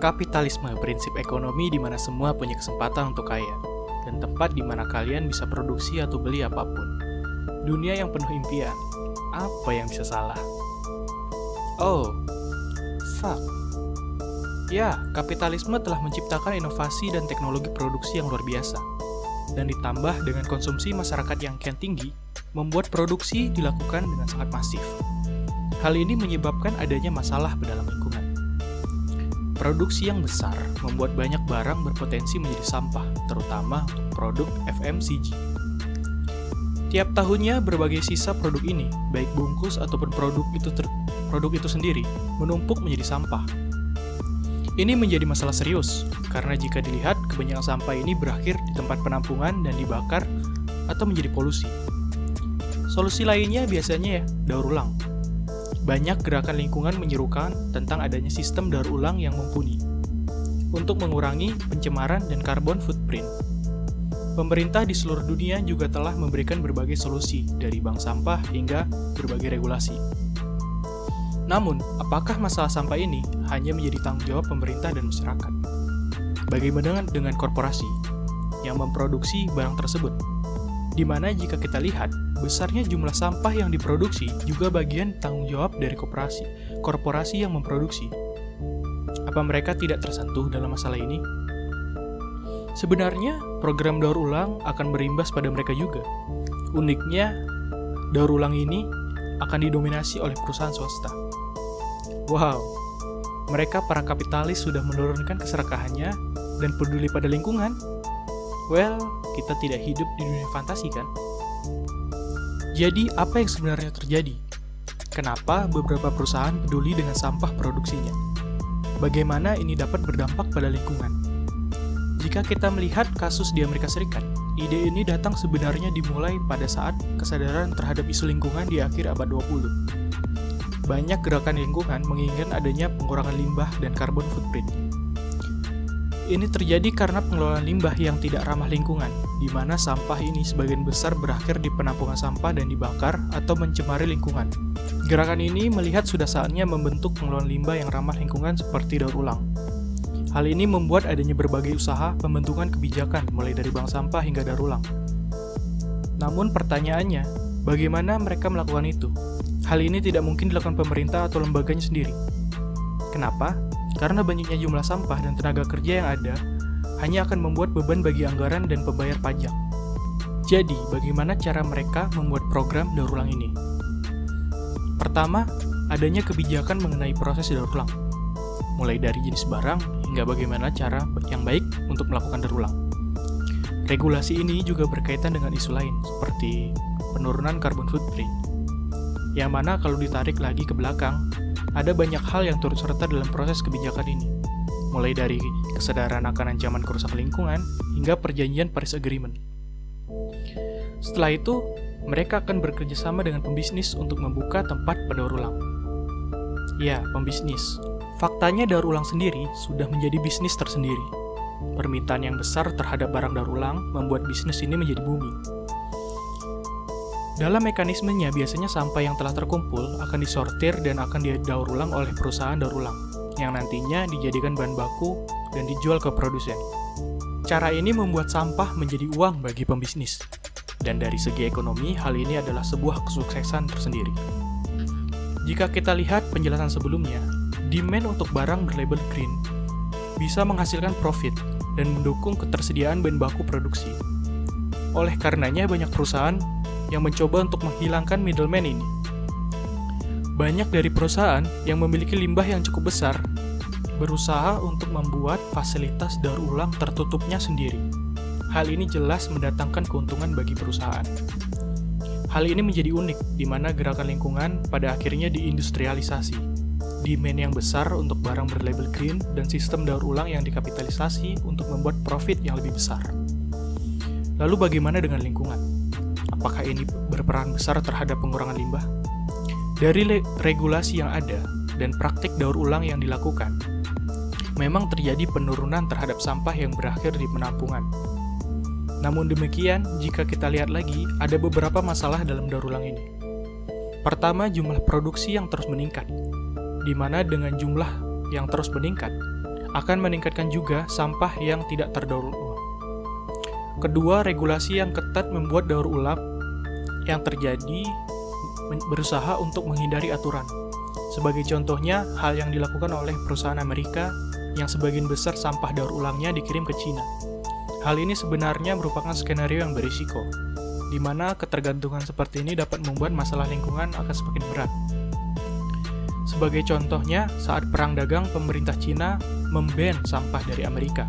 Kapitalisme, prinsip ekonomi di mana semua punya kesempatan untuk kaya, dan tempat di mana kalian bisa produksi atau beli apapun. Dunia yang penuh impian, apa yang bisa salah? Oh, fuck. Ya, kapitalisme telah menciptakan inovasi dan teknologi produksi yang luar biasa. Dan ditambah dengan konsumsi masyarakat yang kian tinggi, membuat produksi dilakukan dengan sangat masif. Hal ini menyebabkan adanya masalah dalam lingkungan. Produksi yang besar membuat banyak barang berpotensi menjadi sampah, terutama untuk produk FMCG. Tiap tahunnya berbagai sisa produk ini, baik bungkus ataupun produk itu sendiri, menumpuk menjadi sampah. Ini menjadi masalah serius, karena jika dilihat kebanyakan sampah ini berakhir di tempat penampungan dan dibakar atau menjadi polusi. Solusi lainnya biasanya daur ulang. Banyak gerakan lingkungan menyerukan tentang adanya sistem daur ulang yang mumpuni untuk mengurangi pencemaran dan carbon footprint. Pemerintah di seluruh dunia juga telah memberikan berbagai solusi, dari bank sampah hingga berbagai regulasi. Namun, apakah masalah sampah ini hanya menjadi tanggung jawab pemerintah dan masyarakat? Bagaimana dengan korporasi yang memproduksi barang tersebut? Di mana jika kita lihat, besarnya jumlah sampah yang diproduksi juga bagian tanggung jawab dari korporasi yang memproduksi. Apa mereka tidak tersentuh dalam masalah ini? Sebenarnya, program daur ulang akan berimbas pada mereka juga. Uniknya, daur ulang ini akan didominasi oleh perusahaan swasta. Wow, mereka para kapitalis sudah menurunkan keserakahannya dan peduli pada lingkungan. Well, kita tidak hidup di dunia fantasi kan? Jadi, apa yang sebenarnya terjadi? Kenapa beberapa perusahaan peduli dengan sampah produksinya? Bagaimana ini dapat berdampak pada lingkungan? Jika kita melihat kasus di Amerika Serikat, ide ini datang sebenarnya dimulai pada saat kesadaran terhadap isu lingkungan di akhir abad 20. Banyak gerakan lingkungan menginginkan adanya pengurangan limbah dan carbon footprint. Ini terjadi karena pengelolaan limbah yang tidak ramah lingkungan, di mana sampah ini sebagian besar berakhir di penampungan sampah dan dibakar atau mencemari lingkungan. Gerakan ini melihat sudah saatnya membentuk pengelolaan limbah yang ramah lingkungan seperti daur ulang. Hal ini membuat adanya berbagai usaha pembentukan kebijakan mulai dari bank sampah hingga daur ulang. Namun pertanyaannya, bagaimana mereka melakukan itu? Hal ini tidak mungkin dilakukan pemerintah atau lembaganya sendiri. Kenapa? Karena banyaknya jumlah sampah dan tenaga kerja yang ada hanya akan membuat beban bagi anggaran dan pembayar pajak. Jadi, bagaimana cara mereka membuat program daur ulang ini? Pertama, adanya kebijakan mengenai proses daur ulang. Mulai dari jenis barang hingga bagaimana cara yang baik untuk melakukan daur ulang. Regulasi ini juga berkaitan dengan isu lain, seperti penurunan carbon footprint. Yang mana kalau ditarik lagi ke belakang, ada banyak hal yang turut serta dalam proses kebijakan ini, mulai dari kesadaran akan ancaman kerusakan lingkungan hingga perjanjian Paris Agreement. Setelah itu, mereka akan bekerja sama dengan pembisnis untuk membuka tempat pendaur ulang. Ya, pembisnis. Faktanya daur ulang sendiri sudah menjadi bisnis tersendiri. Permintaan yang besar terhadap barang daur ulang membuat bisnis ini menjadi booming. Dalam mekanismenya, biasanya sampah yang telah terkumpul akan disortir dan akan didaur ulang oleh perusahaan daur ulang, yang nantinya dijadikan bahan baku dan dijual ke produsen. Cara ini membuat sampah menjadi uang bagi pembisnis. Dan dari segi ekonomi, hal ini adalah sebuah kesuksesan tersendiri. Jika kita lihat penjelasan sebelumnya, demand untuk barang berlabel green bisa menghasilkan profit dan mendukung ketersediaan bahan baku produksi. Oleh karenanya, banyak perusahaan yang mencoba untuk menghilangkan middleman ini. Banyak dari perusahaan yang memiliki limbah yang cukup besar berusaha untuk membuat fasilitas daur ulang tertutupnya sendiri. Hal ini jelas mendatangkan keuntungan bagi perusahaan. Hal ini menjadi unik, di mana gerakan lingkungan pada akhirnya diindustrialisasi. Demand yang besar untuk barang berlabel green dan sistem daur ulang yang dikapitalisasi untuk membuat profit yang lebih besar. Lalu bagaimana dengan lingkungan? Apakah ini berperan besar terhadap pengurangan limbah? Dari regulasi yang ada dan praktik daur ulang yang dilakukan, memang terjadi penurunan terhadap sampah yang berakhir di penampungan. Namun demikian, jika kita lihat lagi, ada beberapa masalah dalam daur ulang ini. Pertama, jumlah produksi yang terus meningkat, di mana dengan jumlah yang terus meningkat, akan meningkatkan juga sampah yang tidak terdaur ulang. Kedua, regulasi yang ketat membuat daur ulang yang terjadi berusaha untuk menghindari aturan. Sebagai contohnya, hal yang dilakukan oleh perusahaan Amerika yang sebagian besar sampah daur ulangnya dikirim ke Cina. Hal ini sebenarnya merupakan skenario yang berisiko, di mana ketergantungan seperti ini dapat membuat masalah lingkungan akan semakin berat. Sebagai contohnya, saat perang dagang, pemerintah Cina memban sampah dari Amerika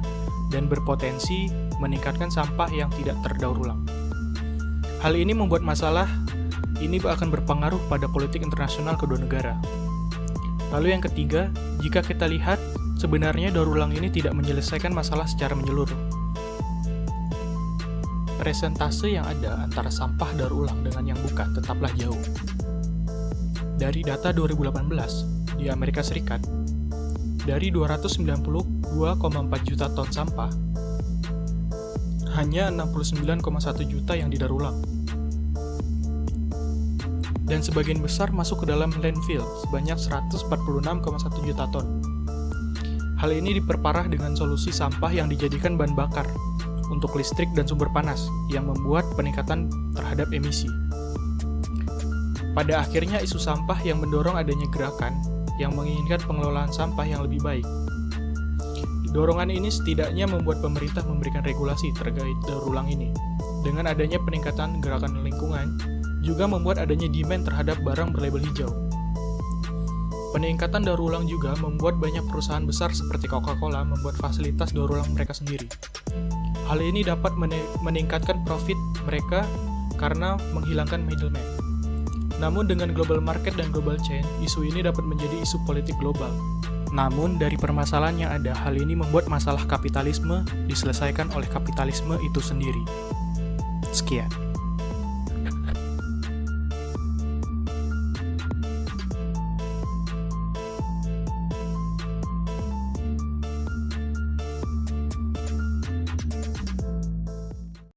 dan berpotensi meningkatkan sampah yang tidak terdaur ulang. Hal ini membuat masalah ini akan berpengaruh pada politik internasional kedua negara. Lalu yang ketiga, jika kita lihat, sebenarnya daur ulang ini tidak menyelesaikan masalah secara menyeluruh. Persentase yang ada antara sampah daur ulang dengan yang bukan tetaplah jauh. Dari data 2018 di Amerika Serikat, dari 292,4 juta ton sampah, hanya 69,1 juta yang didaur ulang. Dan sebagian besar masuk ke dalam landfill sebanyak 146,1 juta ton. Hal ini diperparah dengan solusi sampah yang dijadikan bahan bakar untuk listrik dan sumber panas yang membuat peningkatan terhadap emisi. Pada akhirnya isu sampah yang mendorong adanya gerakan yang menginginkan pengelolaan sampah yang lebih baik. Dorongan ini setidaknya membuat pemerintah memberikan regulasi terkait daur ulang ini. Dengan adanya peningkatan gerakan lingkungan, juga membuat adanya demand terhadap barang berlabel hijau. Peningkatan daur ulang juga membuat banyak perusahaan besar seperti Coca-Cola membuat fasilitas daur ulang mereka sendiri. Hal ini dapat meningkatkan profit mereka karena menghilangkan middleman. Namun dengan global market dan global chain, isu ini dapat menjadi isu politik global. Namun dari permasalahan yang ada, hal ini membuat masalah kapitalisme diselesaikan oleh kapitalisme itu sendiri. Sekian.